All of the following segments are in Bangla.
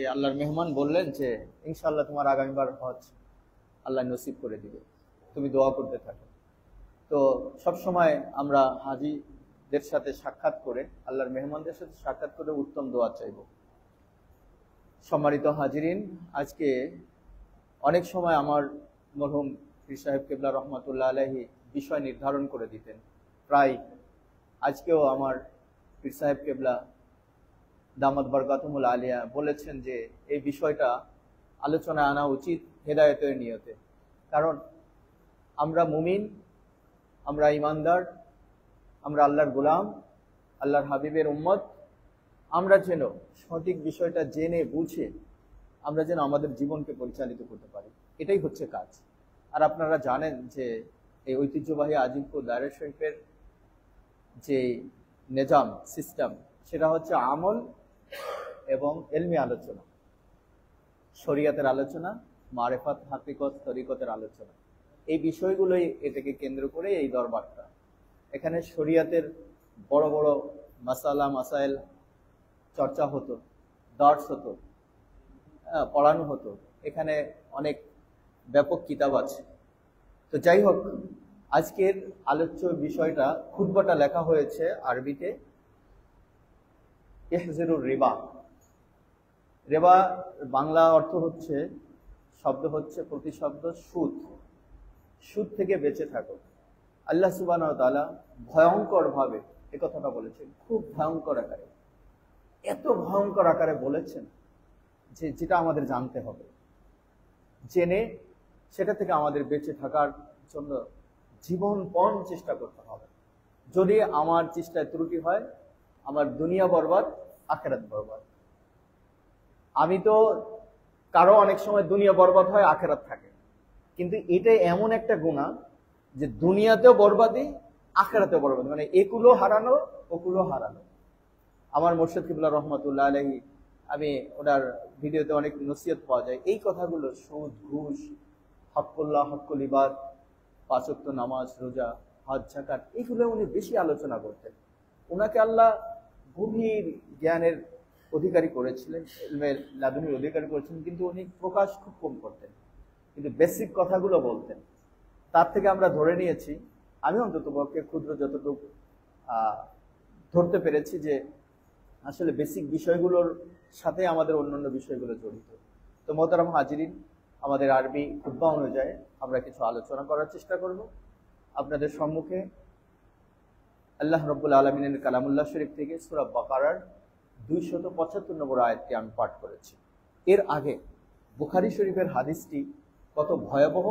যে আল্লাহর মেহমান বললেন যে ইনশাআল্লাহ তোমার আগামীবার হজ আল্লাহ নসিব করে দিবে, তুমি দোয়া করতে থাকো। তো সব সময় আমরা হাজিদের সাথে সাক্ষাৎ করে, আল্লাহর মেহমানদের সাথে সাক্ষাৎ করে উত্তম দোয়া চাইব। সম্মানিত হাজিরিন, আজকে অনেক সময় আমার মরহুম পীর সাহেব কেবলা রহমাতুল্লাহ আলাইহি বিষয় নির্ধারণ করে দিতেন। প্রায় আজকেও আমার পীর সাহেব কেবলা দামাত বরকাতুহুল আলিয়া বলেছেন যে এই বিষয়টা আলোচনায় আনা উচিত হেদায়েতের নিয়তে। কারণ আমরা মুমিন, আমরা ইমানদার, আমরা আল্লাহর গোলাম, আল্লাহর হাবিবের উম্মত। আমরা যেন সঠিক বিষয়টা জেনে বুঝে আমরা যেন আমাদের জীবনকে পরিচালিত করতে পারি, এটাই হচ্ছে কাজ। আর আপনারা জানেন যে এই ঐতিহ্যবাহী আজিমপুর দায়রা শরীফের যে নিজাম সিস্টেম, সেটা হচ্ছে আমল এবং এলমি আলোচনা, শরিয়াতের আলোচনা, মারেফাত, হাকিকত, তরিকতের আলোচনা। এই বিষয়গুলোই এটাকে কেন্দ্র করে এই দরবারটা। এখানে শরিয়াতের বড় বড় মাসালা মাসাইল চর্চা হতো, দর্স হতো, পড়ানো হতো। এখানে অনেক ব্যাপক কিতাব আছে। তো যাই হোক, আজকের আলোচ্য বিষয়টা, খুতবাটা লেখা হয়েছে আরবিতে। ইহজিরুর রিবা। রিবা বাংলা অর্থ হচ্ছে, শব্দ হচ্ছে প্রতিশব্দ সুদ। সুদ থেকে বেঁচে থাকো। আল্লাহ সুবহানাহু ওয়া তাআলা ভয়ঙ্কর ভাবে এ কথাটা বলেছেন, খুব ভয়ঙ্কর আকারে, এত ভয়ঙ্কর আকারে বলেছেন যে যেটা আমাদের জানতে হবে, জেনে সেটা থেকে আমাদের বেঁচে থাকার জন্য জীবনপণ চেষ্টা করতে হবে। যদি আমার চেষ্টায় ত্রুটি হয়, আমার দুনিয়া বরবাদ, আখিরাত বরবাদ। আমি তো কারো অনেক সময় দুনিয়া বরবাদ হয়, আখিরাত থাকে, কিন্তু এটা এমন একটা গুনাহ যে দুনিয়াতেও বরবাদি, আখিরাতেও বরবাদি, মানে একুলো হারানো ওকুলো হারানো। আমার মুর্শিদ কিবলা রহমাতুল্লাহ আলাইহি, আমি ওনার ভিডিওতে অনেক নসিহত পাওয়া যায় এই কথাগুলো, সুদ, ঘুষ, হকুল্লাহ, হকুল ইবাদ, পাঁচ ওয়াক্ত নামাজ, রোজা, হজ, যাকাত, এইগুলো উনি বেশি আলোচনা করতেন। ওনাকে আল্লাহ গভীর জ্ঞানের অধিকারী করেছিলেন, ইলমের লাদুনির অধিকারী করেছিলেন, কিন্তু উনি প্রকাশ খুব কম করতেন, কিন্তু বেসিক কথাগুলো বলতেন। তার থেকে আমরা ধরে নিয়েছি, আমি অন্তত পক্ষে ক্ষুদ্র যতটুকু ধরতে পেরেছি, যে আসলে বেসিক বিষয়গুলোর সাথে আমাদের অন্যান্য বিষয়গুলো জড়িত। তো মোহতারাম হাজিরিন, আমাদের আরবি খুতবা অনুযায়ী আমরা কিছু আলোচনা করার চেষ্টা করব। আপনাদের সম্মুখে আল্লাহ রাব্বুল আলামিনের কালামুল্লাহ শরীফ থেকে সূরা বাকারার 275 নম্বর আয়াতটি আমি পাঠ করেছি। এর আগে বুখারী শরীফের হাদিসটি কত ভয়াবহ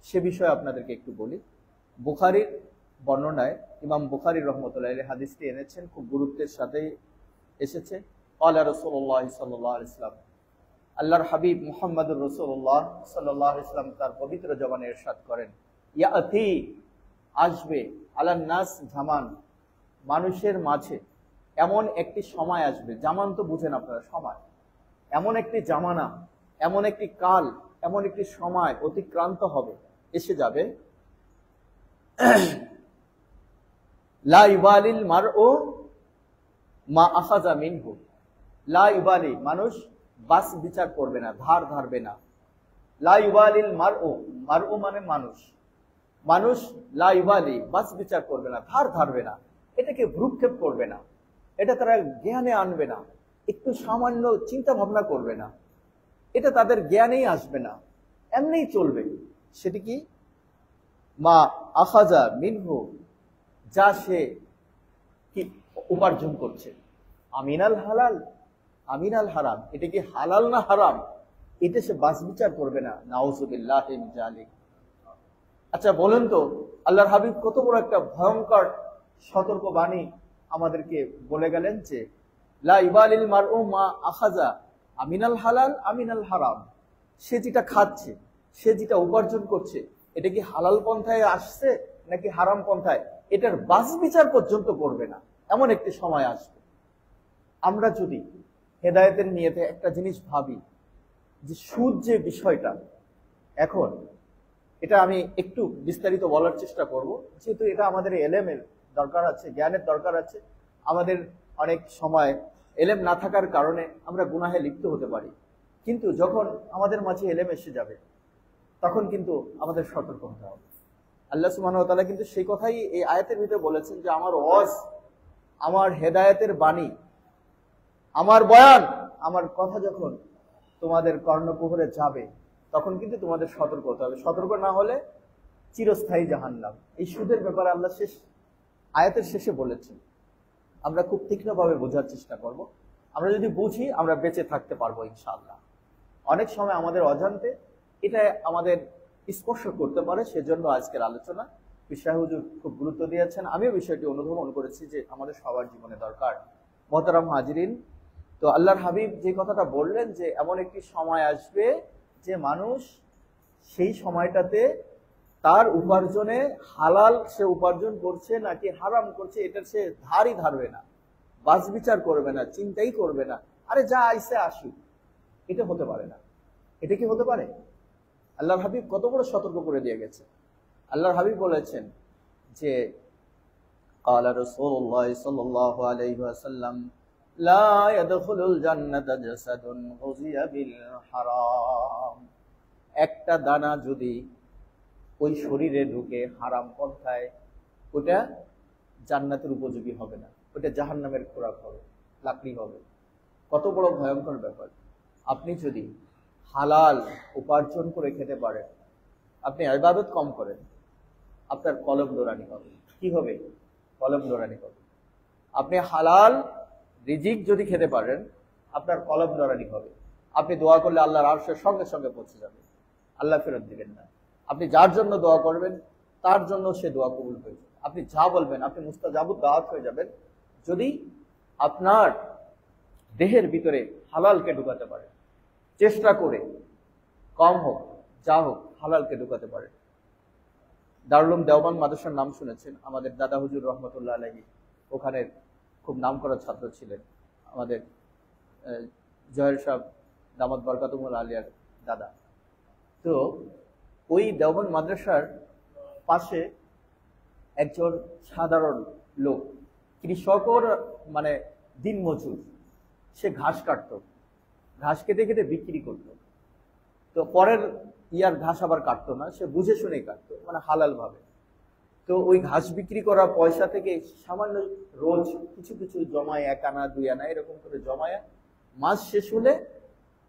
সে বিষয়ে আপনাদেরকে একটু বলি। বুখারীর বর্ণনায় ইমাম বুখারী রাহমাতুল্লাহ আলাইহি হাদিসটি এনেছেন, খুব গুরুত্বের সাথে এসেছে। ক্বালা রাসূলুল্লাহ সাল্লাল্লাহু আলাইহি ওয়াসাল্লাম, আল্লাহর হাবিব মুহাম্মদুর রাসূলুল্লাহ সাল্লাল্লাহু আলাইহি ওয়াসাল্লাম তার পবিত্র জবানে ইরশাদ করেন, ইয়াতি, আসবে, আলান নাস জামান, মানুষের মাঝে এমন একটি সময় আসবে। জামান তো বুঝেন আপনারা, সময়। এমন একটি জামানা, এমন একটি কাল, এমন একটি সময় অতিক্রান্ত হবে, এসে যাবে, লা ইউবালিল মারউ মা আখাযা মিনহু। লা ইউবালি, মানুষ বাস বিচার করবে না, ধার ধারবে না। লা ইউবালিল মারউ, মারউ মানে মানুষ, মানুষ লা ইউবালি, বাস বিচার করবে না, ধার ধারবে না, এটাকে ভ্রুক্ষেপ করবে না, এটা তারা জ্ঞানে আনবে না, একটু সামান্য চিন্তা ভাবনা করবে না, এটা তাদের জ্ঞানেই আসবে না, এমনিই চলবে। সেটি কি? মা আখাযা মিনহু, যা সে কি উপার্জন করছে, আমিনাল হালাল, আমিনাল হারাম, এটা কি হালাল না হারাম, এটা সে বাস বিচার করবে না। নাউযুবিল্লাহি মিন যালিক। আচ্ছা বলেন তো, আল্লাহর হাবিব কত বড় একটা ভয়ঙ্কর সতর্ক বাণী আমাদেরকে বলে গেলেন, যে লা ইবালিল মারউ মা আখাযা, আমিনাল হালাল আমিনাল হারাম। সে যেটা খাচ্ছে, সে যেটা উপার্জন করছে, এটা কি হালাল পন্থায় আসছে নাকি হারাম পন্থায়, এটার বাস বিচার পর্যন্ত করবে না, এমন একটি সময় আসবে। আমরা যদি হেদায়েতের নিয়তে একটা জিনিস ভাবি, যে সুদ যে বিষয়টা, এখন এটা আমি একটু বিস্তারিত বলার চেষ্টা করব, যেহেতু এটা আমাদের এলেমের দরকার আছে, জ্ঞানের দরকার আছে। আমাদের অনেক সময় এলেম না থাকার কারণে আমরা গুনাহে লিপ্ত হতে পারি। কিন্তু যখন আমাদের মাঝে এলেম এসে যাবে তখন কিন্তু আমাদের সতর্ক হতে হবে। আল্লাহ সুবহানাহু ওয়া তাআলা কিন্তু সেই কথাই এই আয়াতের ভিতরে বলেছেন যে আমার ওয়াজ, আমার হেদায়েতের বাণী, আমার বয়ান, আমার কথা যখন তোমাদের কর্ণকুহরে যাবে তখন কিন্তু তোমাদের সতর্ক হতে হবে। সতর্ক না হলে চিরস্থায়ী জাহান্নাম। এই সুদের ব্যাপারে আল্লাহ আয়াতের শেষে বলেছেন। আমরা খুব তীক্ষ্ণভাবে বোঝার চেষ্টা করব। আমরা যদি বুঝি আমরা বেঁচে থাকতে পারবো ইনশাআল্লাহ। অনেক সময় আমাদের অজান্তে এটা আমাদের স্পর্শ করতে পারে, সেজন্য আজকের আলোচনা। পিশাহ হুজুর খুব গুরুত্ব দিয়েছেন, আমিও বিষয়টি অনুধাবন করেছি যে আমাদের সবার জীবনে দরকার। মোহতারাম হাজিরিন, তো আল্লাহর হাবিব যে কথাটা বললেন যে এমন একটি সময় আসবে যে মানুষ সেই সময়টাতে তার উপার্জনে হালাল সে উপার্জন করছে নাকি হারাম করছে এটার সে ধারই ধারবে না, বাছ বিচার করবে না, চিন্তাই করবে না। আরে যা আইসে আসি, এটা হতে পারে না। এটা কি হতে পারে? আল্লাহর হাবিব কত বড় সতর্ক করে দিয়ে গেছে। আল্লাহর হাবিব বলেছেন যে قال رسول الله صلى الله عليه وسلم لا يدخل الجنة جسد غذي بالحرام। একটা দানা যদি ওই শরীরে ঢুকে হারাম পন্থায়, ওটা জান্নাতের উপযোগী হবে না, ওটা জাহান্নামের খোরাক হবে, লাকড়ি হবে। কত বড় ভয়ঙ্কর ব্যাপার। আপনি যদি হালাল উপার্জন করে খেতে পারেন, আপনি ইবাদত কম করেন, আপনার কলম দৌড়ানি হবে। কি হবে? কলম দৌড়ানি হবে। আপনি হালাল রিজিক যদি খেতে পারেন, আপনার কলম দৌড়ানি হবে। আপনি দোয়া করলে আল্লাহর আরশের সঙ্গে সঙ্গে পৌঁছে যাবে, আল্লাহ ফেরত দিবেন না। আপনি যার জন্য দোয়া করবেন তার জন্য সে দোয়া কবুল হয়ে যাবে। আপনি যা বলবেন আপনি মুস্তাজাবুদ দাওয়াত হয়ে যাবেন যদি আপনার দেহের ভিতরে হালালকে ঢুকাতে পারেন। চেষ্টা করে কম হোক যা হোক হালালকে ঢুকাতে পারেন। দারুল উলুম দেওবন্দ মাদ্রাসার নাম শুনেছেন, আমাদের দাদা হুজুর রহমতুল্লাহ আলাইহি ওখানে খুব নামকরা ছাত্র ছিলেন, আমাদের জহের সাহেব দামাত বরকাতুল আলিয়ার দাদা। তো ওই দেওবন্দ মাদ্রাসার পাশে একজন সাধারণ লোক, কৃষকর মানে দিনমজুর, সে ঘাস কাটত, ঘাস কেটে কেটে বিক্রি করত। তো পরের ইয়ার ঘাস আবার কাটতো না, সে বুঝে শুনেই কাটতো, মানে হালাল ভাবে। তো ওই ঘাস বিক্রি করা পয়সা থেকে সামান্য রোজ কিছু কিছু জমায়, 1 আনা 2 আনা এরকম করে জমায়, মাস শেষ হলে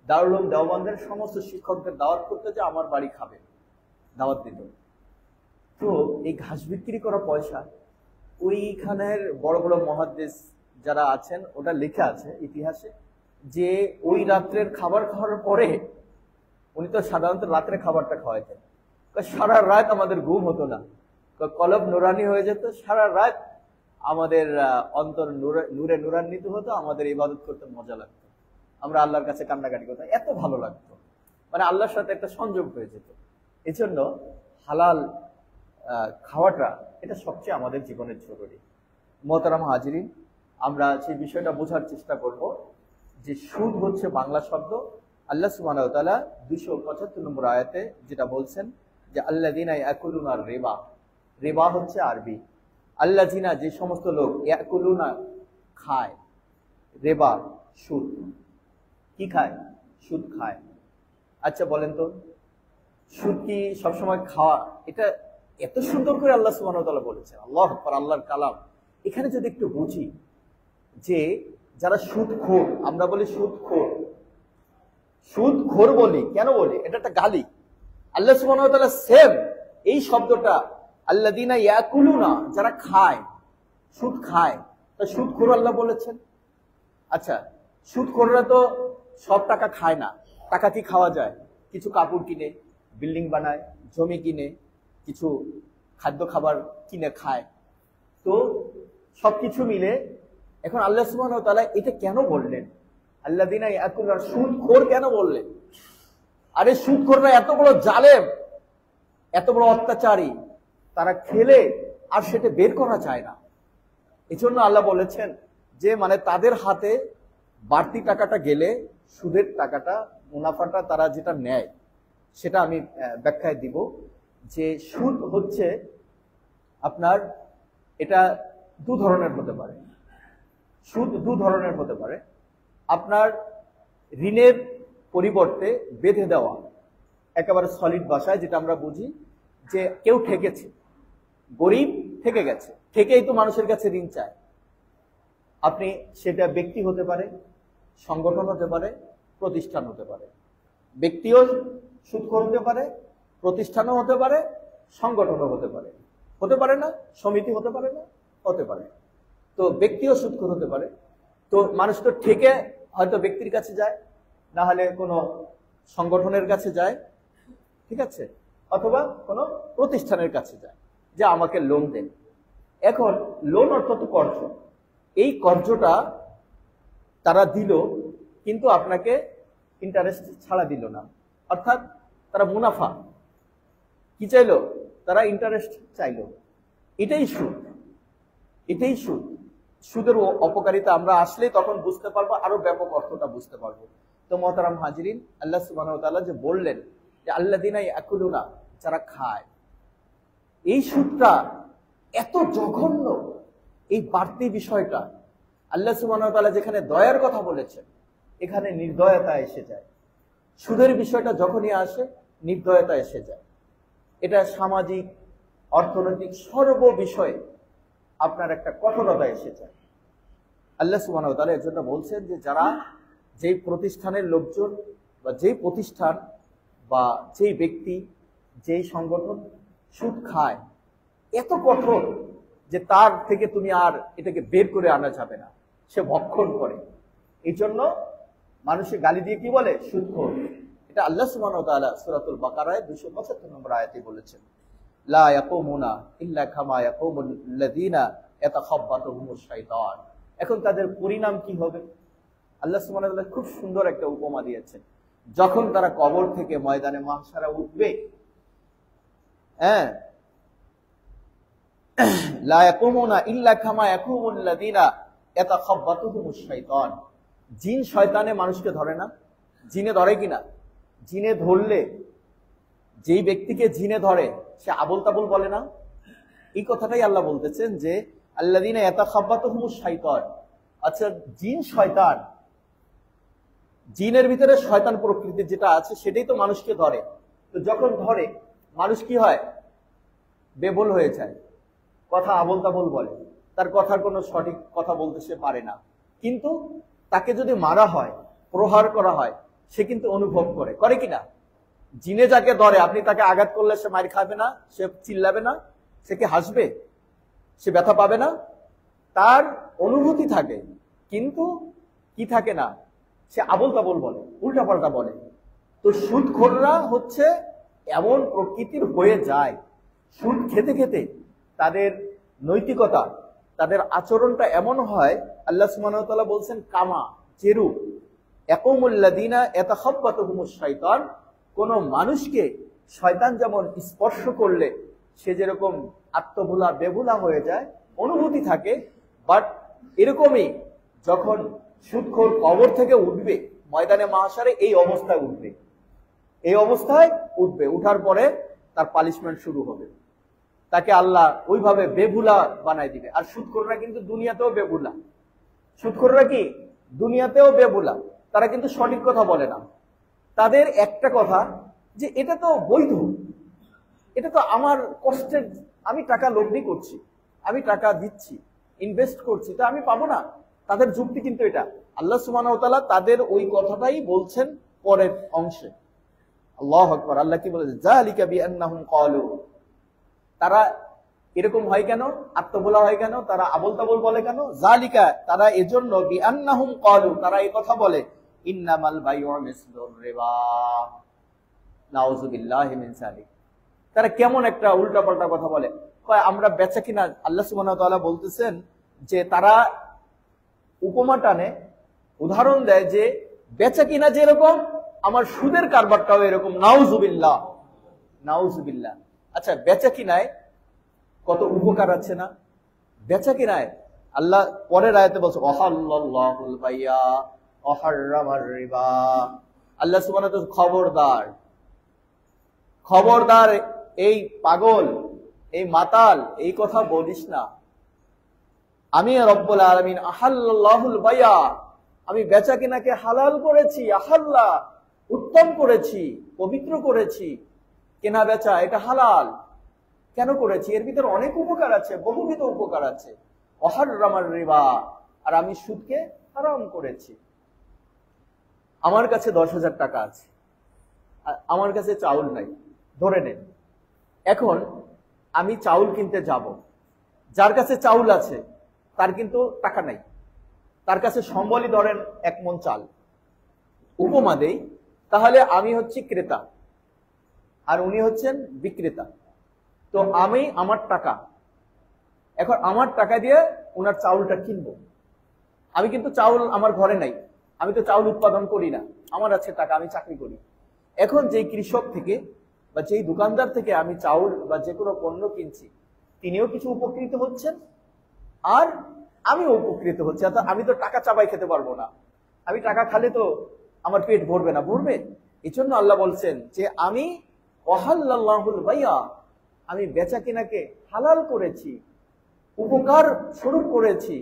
দারুল উলুম দেওবন্দের সমস্ত শিক্ষকদের দাওয়াত করতে যে আমার বাড়ি খাবে, দাওয়াত দিত। তো এই ঘাস বিক্রি করা পয়সা ওইখানের বড় বড় মুহাদ্দিস যারা আছেন ওটা লেখা আছে ইতিহাসে যে ওই রাত্রের খাবার খাওয়ার পরে, উনি তো সাধারণত রাত্রে খাবারটা খাওয়াইতেন, সারা রাত আমাদের ঘুম হতো না, কলব নুরানি হয়ে যেত, সারা রাত আমাদের অন্তর নূরে নূরান্বিত হতো, আমাদের ইবাদত করতে মজা লাগতো, আমরা আল্লাহর কাছে কান্নাকাটি করতাম, এত ভালো লাগতো, মানে আল্লাহর সাথে একটা সংযোগ হয়ে যেত। এই জন্য হালাল খাওয়াটা এটা সবচেয়ে আমাদের জীবনের জরুরি। মোহতারাম হাজিরিন, আমরা সেই বিষয়টা বোঝার চেষ্টা করব যে সুদ হচ্ছে বাংলা শব্দ। আল্লাহ সুবহানাহু ওয়া তাআলা 275 নম্বর আয়াতে যেটা বলছেন যে আল্লাযিনা ইয়াকুলুনা রিবা, রিবা হচ্ছে আরবি। আল্লাযিনা যে সমস্ত লোক, ইয়াকুলুনা খায়, রিবা সুদ, কি খায়? সুদ খায়। আচ্ছা বলেন তো, সুদ কি সবসময় খাওয়া? এটা এত সুন্দর করে আল্লাহ সুবহানাহু ওয়া তাআলা বলেছেন, আল্লাহু আকবার, আল্লাহর কালাম। এখানে যদি একটু বুঝি যে যারা সুদখোর, আমরা বলি সুদখোর, সুদখোর বলি কেন বলি? এটা একটা গালি। আল্লাহ সুবহানাহু ওয়া তাআলা সেম এই শব্দটা আল্লাযিনা ইয়াকুলুনা, যারা খায়, সুদ খায়, তা সুদখোর আল্লাহ বলেছেন। আচ্ছা, সুদখোররা তো সব টাকা খায় না। টাকা কি খাওয়া যায়? কিছু কাপড় কিনে, বিল্ডিং বানায়, জমি কিনে, কিছু খাদ্য খাবার কিনে খায়। তো সবকিছু মিলে এখন আল্লাহ সুবহানাহু ওয়া তাআলা এটা কেন বললেন? আল্লাযিনা ইয়াকুলুনা, সুদখোর কেন বললেন? আরে সুদখোররা এত বড় জালেম, এত বড় অত্যাচারী, তারা খেলে আর সেটা বের করা যায় না। এজন্য আল্লাহ বলেছেন যে মানে তাদের হাতে বাড়তি টাকাটা গেলে, সুদের টাকাটা, মুনাফাটা তারা যেটা নেয়, সেটা আমি ব্যাখ্যায় দিব যে সুদ হচ্ছে আপনার, এটা 2 ধরনের হতে পারে। সুদ 2 ধরনের হতে পারে। আপনার ঋণের পরিবর্তে বেঁধে দেওয়া, একেবারে সলিড ভাষায় যেটা আমরা বুঝি যে কেউ ঠেকেছে, গরিব ঠেকে গেছে, ঠেকেই তো মানুষের কাছে ঋণ চায়। আপনি সেটা ব্যক্তি হতে পারে, সংগঠন হতে পারে, প্রতিষ্ঠান হতে পারে। ব্যক্তিও সুদখোর হতে পারে, প্রতিষ্ঠানও হতে পারে, সংগঠনও হতে পারে। হতে পারে না? সমিতি হতে পারে না? হতে পারে। তো ব্যক্তিও সুদখোর হতে পারে। তো মানুষ তো ঠেকে হয়তো ব্যক্তির কাছে যায়, না হলে কোনো সংগঠনের কাছে যায়, ঠিক আছে, অথবা কোনো প্রতিষ্ঠানের কাছে যায় যে আমাকে লোন দেন। এখন লোন অর্থাৎ কর্জ, এই কর্জটা তারা দিল, কিন্তু আপনাকে ইন্টারেস্ট ছাড়া দিল না, অর্থাৎ তারা মুনাফা কি চাইলো, তারা ইন্টারেস্ট চাইলো। এটাই সুদ, এটাই সুদ। সুদের অপকারিতা আমরা আসলে তখন বুঝতে পারবো, আরো ব্যাপক অর্থটা বুঝতে পারবো। তো মোহতারাম হাজিরিন, আল্লাহ সুবহানাহু ওয়া তাআলা যে বললেন যে আল্লাযীনা ইয়াকুলুনা, যারা খায়, এই সুদটা এত জঘন্য, এই বাড়তি বিষয়টা। আল্লাহ সুবহানাহু ওয়া তাআলা যেখানে দয়ার কথা বলেছেন, এখানে নির্দয়তা এসে যায়। সুদের বিষয়টা যখনই আসে, নির্দয়তা এসে যায়। এটা সামাজিক, অর্থনৈতিক সর্ব বিষয়ে আপনার একটা কঠোরতা এসে যায়। আল্লাহ সুবহানাহু ওয়া তাআলা এর জন্য বলছেন যে যারা, যেই প্রতিষ্ঠানের লোকজন বা যেই প্রতিষ্ঠান বা যেই ব্যক্তি, যেই সংগঠন সুদ খায়, এত কঠোর যে তার থেকে তুমি আর এটাকে বের করে আনা যাবে না, সে ভক্ষণ করে। এই জন্য মানুষের গালি দিয়ে কি বলে? সুদখোর। এটা আল্লাহ সুবহানাহু ওয়া তাআলা সূরাতুল বাকারায় 275 নম্বর আয়াতে বলেছেন, লা ইয়াকুমুনা ইল্লা কামা ইয়াকুমুল লাযিনা ইয়াতাখাব্বাতুহুমুশ শাইতান। এখন তাদের পরিণাম কি হবে? আল্লাহ সুবহানাহু ওয়া তাআলা খুব সুন্দর একটা উপমা দিয়েছেন। যখন তারা কবর থেকে ময়দানে মাহশারে উঠবে, হ্যাঁ, লা ইয়াকুমুনা ইল্লা কামা ইয়াকুমুল লাযিনা ইয়াতাখাব্বাতুহুমুশ শাইতান। জিন শয়তানে মানুষকে ধরে না? জিনে ধরে কিনা? জিনে ধরলে, যেই ব্যক্তিকে জিনে ধরে সে আবল তাবল বলে না? এই কথাটাই আল্লাহ বলতেছেন যে আল্লাযীনা ইয়াতাখাব্বাতুহুমুশ শাইতান। আচ্ছা, জিন শয়তান, জিনের ভিতরে শয়তান প্রকৃতির যেটা আছে সেটাই তো মানুষকে ধরে। তো যখন ধরে মানুষ কি হয়? বেবল হয়ে যায়, কথা আবল তাবল বলে, তার কথার কোনো সঠিক কথা বলতে সে পারে না। কিন্তু তাকে যদি মারা হয়, প্রহার করা হয়, সে কিন্তু অনুভব করে, করে কিনা? জিনে যাকে ধরে, আপনি তাকে আঘাত করলে সে মার খাবে না, সে চিল্লাবে না, সে কি হাসবে? সে ব্যথা পাবে না? তার অনুভূতি থাকে, কিন্তু কি থাকে না? সে আবল তাবল বলে, উল্টাপাল্টা বলে। তো সুদখোররা হচ্ছে এমন প্রকৃতির হয়ে যায়, সুদ খেতে খেতে তাদের নৈতিকতা, তাদের আচরণটা এমন হয়, আল্লাহ সুবহানাহু ওয়া তাআলা বলছেন কামা, যেরূপ ইয়াকুমুল লাযিনা ইয়াতাখাব্বাতুহুমুশ শাইতান, কোন মানুষকে শয়তান যেমন স্পর্শ করলে সে যেরকম আত্মভোলা বেভুলা হয়ে যায়, অনুভূতি থাকে, বাট এরকমই যখন সুদখোর কবর থেকে উঠবে, ময়দানে মাহশারে এই অবস্থায় উঠবে, এই অবস্থায় উঠবে, উঠার পরে তার পানিশমেন্ট শুরু হবে। তাকে আল্লাহ ওইভাবে বেভুলা বানাই দিবে। আর সুদখোররা কিন্তু দুনিয়াতেও বেভুলা। সুদখোররা কি দুনিয়াতেও বেভুলা, তারা কিন্তু সঠিক কথা বলে না। তাদের একটা কথা যে এটা তো বৈধ, এটা তো আমার কষ্টের, আমি টাকা লগ্নি করছি, আমি টাকা দিচ্ছি, ইনভেস্ট করছি, তা আমি পাবো না। তাদের যুক্তি কিন্তু এটা। আল্লাহ সুবহানাহু ওয়া তাআলা তাদের ওই কথাটাই বলছেন পরের অংশে। আল্লাহু আকবার। আল্লাহ কি বলেছে? যালিকা বিআন্নাহুম ক্বালু, তারা এরকম হয় কেন, আত্মভোলা হয় কেন, তারা আবল তাবল বলে কেন? যালিকা, তারা এজন্য, বিআন্নাহুম ক্বালু, তারা এই কথা বলে, ইন্নামাল বাইউ মিসলুর রিবা, নাউযুবিল্লাহি মিন যালিক। তারা কেমন একটা উল্টাপাল্টা কথা বলে, কয় আমরা বেচা কিনা। আল্লাহ সুবহানাহু ওয়া তাআলা বলতেছেন যে তারা উপমা টানে, উদাহরণ দেয় যে বেচা কিনা যেরকম, আমার সুদের কারবারটাও এরকম। নাউযুবিল্লাহ, নাউযুবিল্লাহ। আচ্ছা, বেচা কিনায় কত উপকার আছে না? বেচা কিনায় আল্লাহ পরের আয়াতে বলছে ওয়াহাল্লাল্লাহুল বাইয়া ওয়া হাররামার রিবা। আল্লাহ সুবহানাহু ওয়া তাআলা খবরদার, খবরদার, এই পাগল, এই মাতাল, এই কথা বলিস না। আমি রব্বুল আলামিন আহাল্লাল্লাহুল বাইয়া, আমি বেচা কেনাকে হালাল করেছি, আহাল্লা, উত্তম করেছি, পবিত্র করেছি। কেনা বেচা এটা হালাল কেন করেছি? এর ভিতরে অনেক উপকার আছে, বহুবিধ উপকার আছে। অহাররামার রিবা, আর আমি সুদকে হারাম করেছি। আমার কাছে 10,000 টাকা আছে, আমার কাছে চাউল নাই, ধরে নেন। এখন আমি চাউল কিনতে যাব, যার কাছে চাউল আছে তার কিন্তু টাকা নাই, তার কাছে সম্বলই ধরেন 1 মণ চাল, উপমা দেই। তাহলে আমি হচ্ছি ক্রেতা আর উনি হচ্ছেন বিক্রেতা। তো আমি আমার টাকা, এখন আমার টাকা দিয়ে ওনার চাউলটা কিনবো। আমি কিন্তু চাউল আমার ঘরে নাই, আমি তো চাউল উৎপাদন করি না, আমার আছে টাকা, আমি চাকরি করি। এখন যেই কৃষক থেকে বা যেই দোকানদার থেকে আমি চাউল বা যে কোনো পণ্য কিনছি, তিনিও কিছু উপকৃত হচ্ছেন আর আমিও উপকৃত হচ্ছি। আমি তো টাকা চাবাই খেতে পারবো না, আমি টাকা খালে তো আমার পেট ভরবে না, ভরবে। এই জন্য আল্লাহ বলছেন যে আমি ওয়াহাল্লাল্লাহুল বাইয়া, আমি বেচা কেনাকে হালাল করেছি, উপকার স্বরূপ করেছি।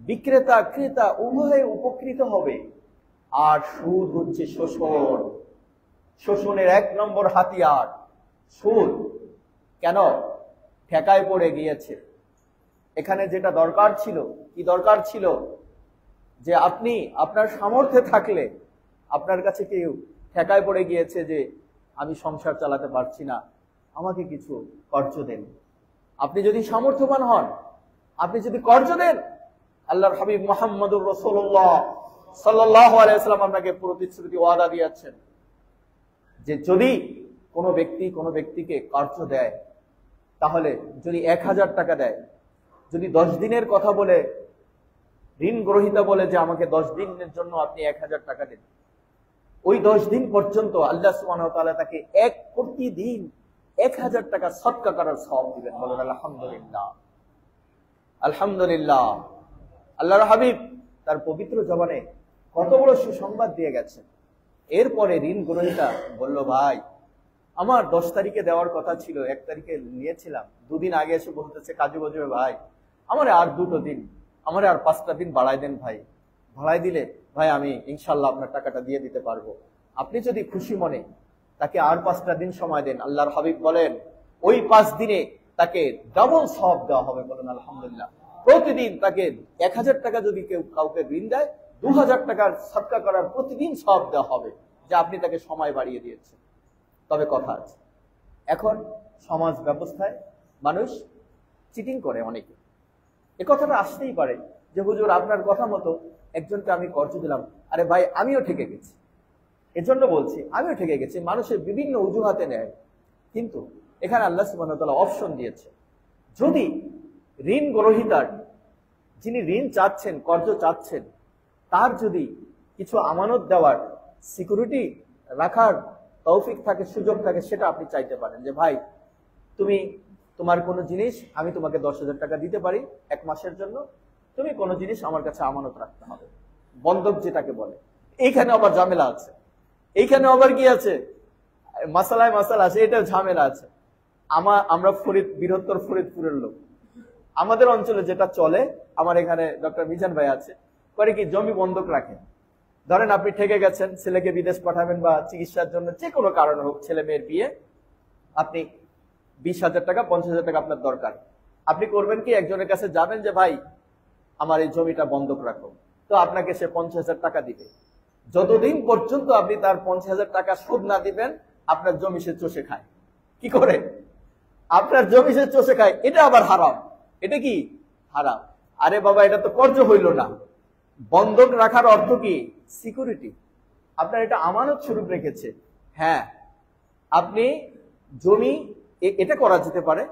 বিক্রেতা ক্রেতা উভয়ে উপকৃত হবে। আর সুদ হচ্ছে শোষণ, শোষণের 1 নম্বর হাতিয়ার সুদ। কেন? ঠেকায় পড়ে গিয়েছে। এখানে যেটা দরকার ছিল, কি দরকার ছিল? যে আপনি আপনার সামর্থ্যে থাকলে, আপনার কাছে কেউ ঠেকায় পড়ে গিয়েছে যে আমি সংসার চালাতে পারছি না, আমাকে কিছু কর্জ দেন। আপনি যদি সামর্থ্যবান হন, আপনি যদি কর্জ দেন, আল্লাহর হাবিব মুহাম্মদুর রাসূলুল্লাহ সাল্লাল্লাহু আলাইহি ওয়াসাল্লাম আপনাকে প্রতিশ্রুতি ওয়াদা দিয়েছেন যে যদি কোনো ব্যক্তি কোনো ব্যক্তিকে কর্জ দেয়, তাহলে যদি 1000 টাকা দেয়, যদি 10 দিনের কথা বলে, ঋণ গ্রহীতা বলে যে আমাকে 10 দিনের জন্য আপনি 1000 টাকা দেন, ওই 10 দিন পর্যন্ত আল্লাহ সুবহানাহু ওয়া তাআলা তাকে প্রতিদিন 1000 টাকা সদকা করার সওয়াব দিবেন। বলেন আলহামদুলিল্লাহ, আলহামদুলিল্লাহ। আল্লাহর হাবিব তার পবিত্র জবানে কত বড় সুসংবাদ দিয়ে গেছেন। এরপরে ঋণ গ্রহীতা বলল, ভাই আমার 10 তারিখে দেওয়ার কথা ছিল, 1 তারিখে নিয়েছিলাম, 2 দিন আগে এসে বলতেছে কাজে বজবে, ভাই আমার আর 2টো দিন, আমার আর 5টা দিন বাড়াই দেন ভাই। বাড়াই দিলে ভাই আমি ইনশাল্লাহ আপনার টাকাটা দিয়ে দিতে পারবো। আপনি যদি খুশি মনে তাকে আর 5টা দিন সময় দেন, আল্লাহর হাবিব বলেন ওই 5 দিনে তাকে ডাবল সওয়াব দেওয়া হবে। বলেন আলহামদুলিল্লাহ। প্রতিদিন তাকে 1000 টাকা যদি কেউ কাউকে ঋণ দেয়, 2000 টাকার সদকা করার প্রতিদিন সওয়াব দেওয়া হবে, যে আপনি তাকে সময় বাড়িয়ে দিয়েছেন। তবে কথা আছে, এখন সমাজ ব্যবস্থায় মানুষ চিটিং করে অনেকে। এ কথাটা আসতেই পারে যে হুজুর আপনার কথা মতো একজনকে আমি কর্জ দিলাম, আরে ভাই আমিও ঠকে গেছি। এজন্য বলছি আমিও ঠকে গেছি। মানুষের বিভিন্ন অজুহাতে নেয়, কিন্তু এখানে আল্লাহ সুবহানাহু ওয়া তাআলা অপশন দিয়েছে, যদি ঋণ গ্রহীতার, যিনি ঋণ চাচ্ছেন, কর্জ চাচ্ছেন, তার যদি কিছু আমানত দেওয়ার, সিকিউরিটি রাখার তৌফিক থাকে, সুযোগ থাকে, সেটা আপনি চাইতে পারেন যে ভাই তুমি তোমার কোনো জিনিস আমি তোমাকে 10,000 টাকা দিতে পারি 1 মাসের জন্য, তুমি কোনো জিনিস আমার কাছে আমানত রাখতে হবে, বন্ধক যেটাকে বলে। এইখানে আবার ঝামেলা আছে, এইখানে আবার কি আছে, মাসালায় মাসালা আছে, এটা ঝামেলা আছে। আমরা বৃহত্তর ফরিদপুরের লোক, আমাদের অঞ্চলে যেটা চলে, আমার এখানে ডক্টর মিজান ভাই আছে, করে কি জমি বন্ধক রাখে। ধরেন আপনি ঠেকে গেছেন, ছেলেকে বিদেশ পাঠাবেন বা চিকিৎসার জন্য, যে কোনো কারণে হোক, ছেলে মেয়ের বিয়ে, আপনি 20,000 টাকা 50,000 টাকা আপনার দরকার। আপনি করবেন কি, একজনের কাছে যাবেন যে ভাই আমার এই জমিটা বন্ধক রাখো, তো আপনাকে সে 50,000 টাকা দিবে। যতদিন পর্যন্ত আপনি তার 50,000 টাকা সুদ না দিবেন, আপনার জমি সে চষে খায়। কি করে? আপনার জমি সে চষে খায়। এটা আবার হারাম। এটা কি হারাম? আরে বাবা, এটা তো কর্জ হইল না। বন্ধক রাখার অর্থ কি? সিকিউরিটি। আপনার এটা আমানত স্বরূপ রেখেছে। হ্যাঁ, আপনি জমি, এটা করা যেতে পারে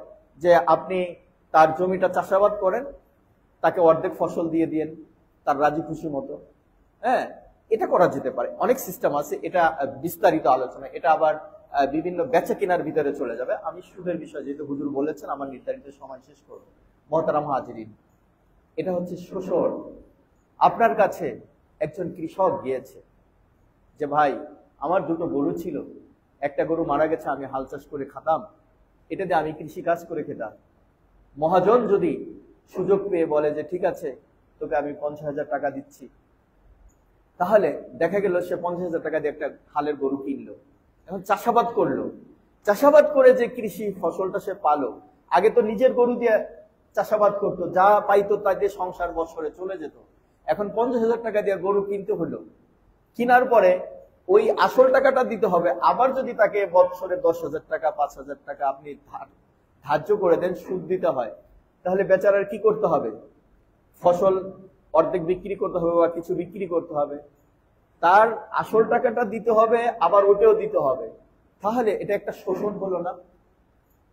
যে আপনি তার জমিটা চাষাবাদ করেন, তাকে অর্ধেক ফসল দিয়ে দিয়েন তার রাজি খুশি মতো। হ্যাঁ, এটা করা যেতে পারে। অনেক সিস্টেম আছে, এটা বিস্তারিত আলোচনা, এটা আবার বিভিন্ন বেচা কেনার ভিতরে চলে যাবে। আমি সুদের বিষয় যেহেতু হুজুর বলেছেন, আমার নির্ধারিত সময় শেষ করবো। মহতারাম হাজিরিন, এটা হচ্ছে শোষণ। আপনার কাছে একজন কৃষক গিয়েছে যে ভাই আমার 2টো গরু ছিল, একটা গরু মারা গেছে, আমি হাল চাষ করে খাতাম, এটা দিয়ে আমি কৃষি কাজ করে খেতাম। মহাজন যদি সুযোগ পেয়ে বলে যে ঠিক আছে তোকে আমি 50,000 টাকা দিচ্ছি, তাহলে দেখা গেল সে 50,000 টাকা দিয়ে একটা হালের গরু কিনলো, এখন চাষাবাদ করলো, চাষাবাদ করে যে কৃষি ফসলটা সে পালো, আগে তো নিজের গরু দিয়ে চাষাবাদ করতো, যা পাইতো তা দিয়ে সংসার বছরে চলে যেত। এখন 50,000 টাকা দিয়ে গরু কিনতে হলো, কেনার পরে ওই আসল টাকাটা দিতে হবে। আবার যদি তাকে বছরে 10,000 টাকা 5,000 টাকা আপনি ধার্য করে দেন, সুদ দিতে হয়, তাহলে বেচারার কি করতে হবে? ফসল অর্ধেক বিক্রি করতে হবে বা কিছু বিক্রি করতে হবে, তার আসল টাকাটা দিতে হবে, আবার ওটাও দিতে হবে। তাহলে এটা একটা শোষণ হলো না?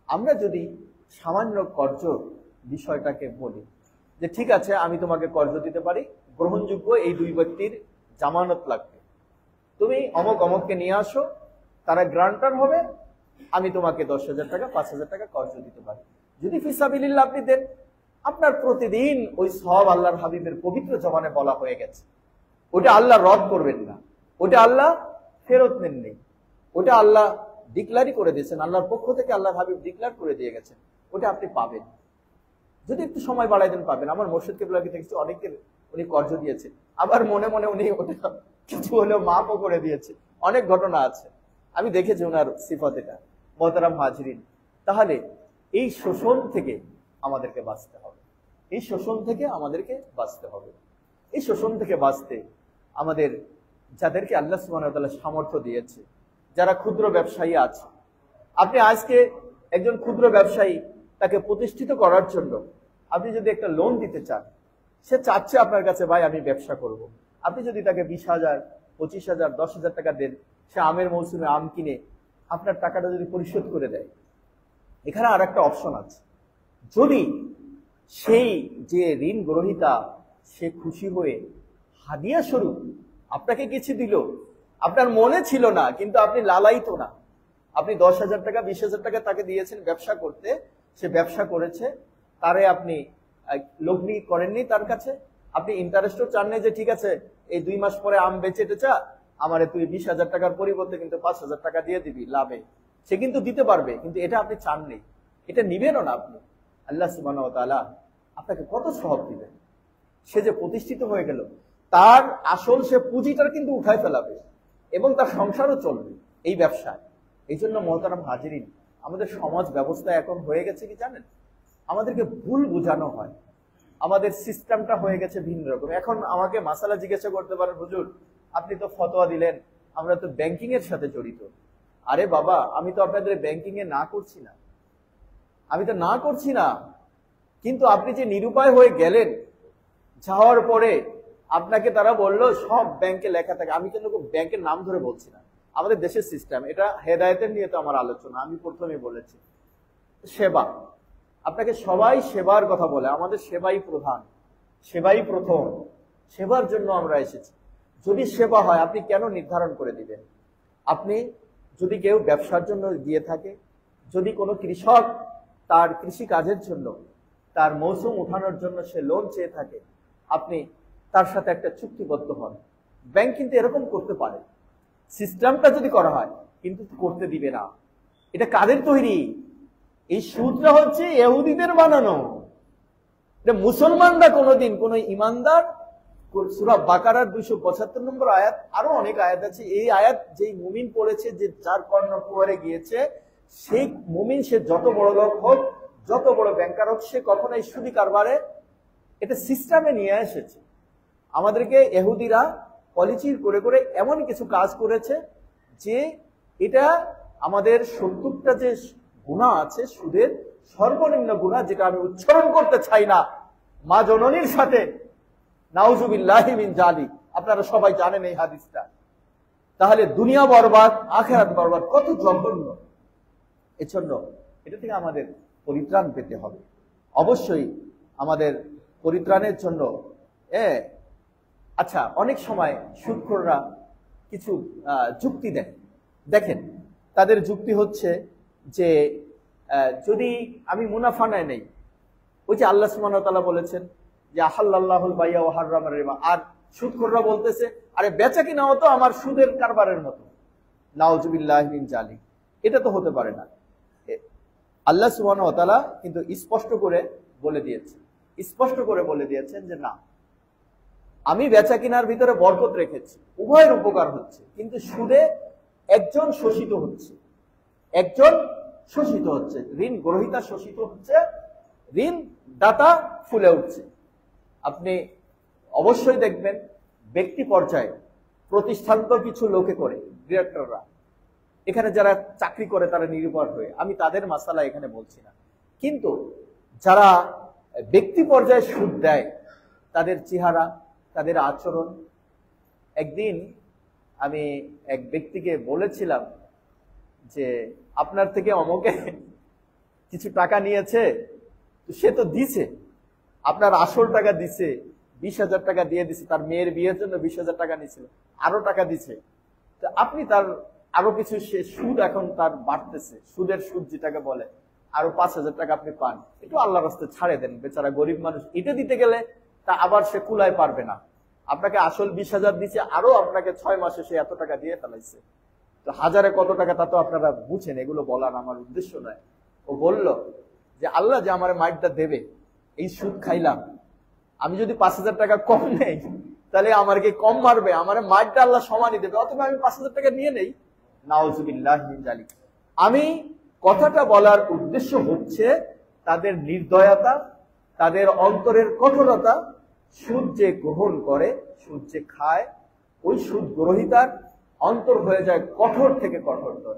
আমরা যদি সামান্য কর্জ বিষয়টাকে বলি যে ঠিক আছে আমি তোমাকে কর্জ দিতে পারি, গ্রহণযোগ্য এই দুই ব্যক্তির জামানত লাগবে, তুমি অমক অমককে নিয়ে আসো, তারা গ্রান্টার হবে, আমি তোমাকে 10,000 টাকা 5,000 টাকা কর্জ দিতে পারি। যদি ফিসাবিলিল্লাহ আপনি দেন, আপনার প্রতিদিন ওই সব আল্লাহর হাবিবের পবিত্র জবানে বলা হয়ে গেছে, ওটা আল্লাহ রদ করবেন না, ওটা আল্লাহ ফেরত নেন নেই, ওটা আল্লাহ ডিক্লারই করে দিয়েছেন, আল্লাহর পক্ষ থেকে আল্লাহর হাবিব ডিক্লার করে দিয়ে গেছেন, ওটা আপনি পাবেন। যদি একটু সময় বাড়াই দেন পাবেন। আমার মুর্শিদ কেবলাকে দেখছি অনেকের উনি কর্জ দিয়েছে, আবার মনে মনে উনি ওটা কিছু হলেও মাফও করে দিয়েছে, অনেক ঘটনা আছে, আমি দেখেছি ওনার সিফত। এটা মোহতারাম হাজরিন, তাহলে এই শোষণ থেকে আমাদেরকে বাঁচতে হবে, এই শোষণ থেকে আমাদেরকে বাঁচতে হবে। এই শোষণ থেকে বাঁচতে আমাদের যাদেরকে আল্লাহ সুবহানাহু ওয়া তাআলা সামর্থ্য দিয়েছে, যারা ক্ষুদ্র ব্যবসায়ী আছে, আপনি আজকে একজন ক্ষুদ্র ব্যবসায়ী, তাকে প্রতিষ্ঠিত করার জন্য আপনি যদি একটা লোন দিতে চান, সে চাচ্ছে আপনার কাছে ভাই আমি ব্যবসা করব, আপনি যদি তাকে 20,000 25,000 10,000 টাকা দেন, সে আমের মৌসুমে আম কিনে আপনার টাকাটা যদি পরিশোধ করে দেয়, এখানে আর একটা অপশন আছে, যদি সেই যে ঋণ গ্রহীতা সে খুশি হয়ে হাদিয়া স্বরূপ আপনাকে কিছু দিল, আপনার মনে ছিল না কিন্তু আপনি লালায়িত না, আপনি 10,000 টাকা 20,000 টাকা তাকে দিয়েছেন ব্যবসা করতে, সে ব্যবসা করেছে, তারে আপনি লগ্নি করেননি তার কাছে, আপনি ইন্টারেস্টও চান না যে ঠিক আছে এই 2 মাস পরে আম বেচে চা আমারে তুই 20,000 টাকার পরিবর্তে কিন্তু 5,000 টাকা দিয়ে দিবি লাভে, সে কিন্তু দিতে পারবে, কিন্তু এটা আপনি চাননি, এটা নিবেনও না আপনি। আল্লাহ সুবহানাহু ওয়া তাআলা আপনাকে কত সওয়াব দিবেন। সে যে প্রতিষ্ঠিত হয়ে গেল, তার আসল সে পুঁজিটার কিন্তু উঠায় ফেলাবে এবং তার সংসারও চলবে এই ব্যবসায়। এই জন্য মোহতারাম হাজিরিন, আমাদের সমাজ ব্যবস্থা এখন হয়ে গেছে কি জানেন, আমাদেরকে ভুল বোঝানো হয়, আমাদের সিস্টেমটা হয়ে গেছে ভিন্ন রকম। এখন আমাকে মাসালা জিজ্ঞাসা করতে পারেন, হুজুর আপনি তো ফতোয়া দিলেন আমরা তো ব্যাংকিং এর সাথে জড়িত। আরে বাবা, আমি তো আপনাদের ব্যাংকিং এ না করছি না, আমি তো না করছি না, কিন্তু আপনি যে নিরুপায় হয়ে গেলেন, যাওয়ার পরে আপনাকে তারা বললো সব ব্যাংকে লেখা থাকে, আমি কিন্তু ব্যাংকের নাম ধরে বলছি না, আমাদের দেশের সিস্টেম এটা, হেদায়েতের নিয়ে তো আমার আলোচনা, আমি প্রথমে বলেছি সেবা, আপনাকে সবাই সেবার কথা বলে, আমাদের সেবাই প্রধান, সেবাই প্রথম, সেবার জন্য আমরা এসেছি। যদি সেবা হয় আপনি কেন নির্ধারণ করে দিবেন? আপনি যদি কেউ ব্যবসার জন্য দিয়ে থাকে, যদি কোনো কৃষক তার কৃষি কাজের জন্য তার মৌসুম উঠানোর জন্য সে লোন চেয়ে থাকে, আপনি তার সাথে একটা চুক্তিবদ্ধ হন। ব্যাংক কিন্তু এরকম করতে পারে, সিস্টেমটা যদি করা হয়, কিন্তু করতে দিবে না। এটা কাদের তৈরি? এই সুদটা হচ্ছে ইহুদিদের বানানো। এটা মুসলমানরা কোনোদিন কোন ইমানদার, সূরা বাকারার 275 নম্বর আয়াত, আরো অনেক আয়াত আছে, এই আয়াত যেই মুমিন পড়েছে, যে যার কর্ণ কুয়ারে গিয়েছে, সেই মুমিন সে যত বড় লোক হোক, যত বড় ব্যাংকার হোক, সে কখনোই সুদি কারবারে এটা সিস্টেমে নিয়ে এসেছে। আমাদেরকে ইহুদিরা পলিচির করে করে এমন কিছু কাজ করেছে যে এটা আমাদের 70টা যে গুনাহ আছে সুদের, সর্বনিম্ন গুনাহ, যেটা আমি উচ্চারণ করতে চাই না, মা জননীর সাথে নাউজুবিল্লাহি মিন জালিক, আপনারা সবাই জানেন এই হাদিসটা। তাহলে দুনিয়া বরবাদ, আখিরাত বরবাদ, কত জঘন্য। এজন্য এটা থেকে আমাদের পরিত্রাণ পেতে হবে। অবশ্যই আমাদের পরিত্রাণের জন্য আচ্ছা, অনেক সময় সুদখোররা কিছু যুক্তি দেয়, দেখেন তাদের যুক্তি হচ্ছে যে যদি আমি মুনাফা নেই, ওই যে আল্লাহ সুবহানাহু ওয়া তাআলা বলেছেন যে আহাল্লাল্লাহুল বাইয়া ওয়া হাররামার রিবা, আর সুদখোররা বলতেছে আরে বেচা কিনাও তো আমার সুদের কারবারের মতো। নাউজুবিল্লাহি মিন জালিক, এটা তো হতে পারে না। আল্লাহ সুবহানাহু ওয়া তাআলা কিন্তু স্পষ্ট করে বলে দিয়েছেন যে না, আমি বেচা কিনার ভিতরে বরকত রেখেছি, উভয়ের উপকার হচ্ছে, কিন্তু সুদে একজন শোষিত হচ্ছে, একজন শোষিত হচ্ছে, ঋণ গ্রহীতা শোষিত হচ্ছে, ঋণ দাতা ফুলে উঠছে। আপনি অবশ্যই দেখবেন ব্যক্তি পর্যায়ে প্রতিষ্ঠান তো কিছু লোকে করে, ডিরেক্টররা, এখানে যারা চাকরি করে তারা নির্ভর হয়ে, আমি তাদের মাসালা এখানে বলছি না, কিন্তু যারা ব্যক্তি পর্যায়ে সুদ দেয় তাদের চেহারা, তাদের আচরণ। একদিন আমি এক ব্যক্তিকে বলেছিলাম যে আপনার থেকে অমুকে কিছু টাকা নিয়েছে, সে তো দিছে, আপনার আসল টাকা দিছে, 20,000 টাকা দিয়ে দিছে, তার মেয়ের বিয়ের জন্য 20,000 টাকা নিয়েছিল, আরো টাকা দিছে, তো আপনি তার আরো কিছু, সে সুদ এখন তার বাড়তেছে, সুদের সুদ যেটাকে বলে, আরো 5,000 টাকা আপনি পান, একটু আল্লাহর রাস্তায় ছাড়ে দেন, বেচারা গরিব মানুষ, এটা দিতে গেলে তা আবার সে কুলায় পারবে না। আপনাকে আসল 20,000 দিচ্ছে, আরো আপনাকে 6 মাসে সে এত টাকা দিয়ে ফেলাইছে, তো হাজারে কত টাকা তা তো আপনারা বুঝেন, এগুলো বলার আমার উদ্দেশ্য নয়। ও বলল যে আল্লাহ যে আমার মাইটটা দেবে, এই সুদ খাইলাম, আমি যদি 5,000 টাকা কম নেই তাহলে আমার কি কম মারবে, আমার মাইটটা আল্লাহ সমানই দেবে, অথবা আমি 5,000 টাকা নিয়ে নেই। নাউজুবিল্লাহ মিন যালিক। আমি কথাটা বলার উদ্দেশ্য হচ্ছে তাদের নির্দয়তা, তাদের অন্তরের কঠোরতা। সুদ যে গ্রহণ করে, সুদ যে খায়, ওই সুদ গ্রহীতার অন্তর হয়ে যায় কঠোর থেকে কঠোরতর।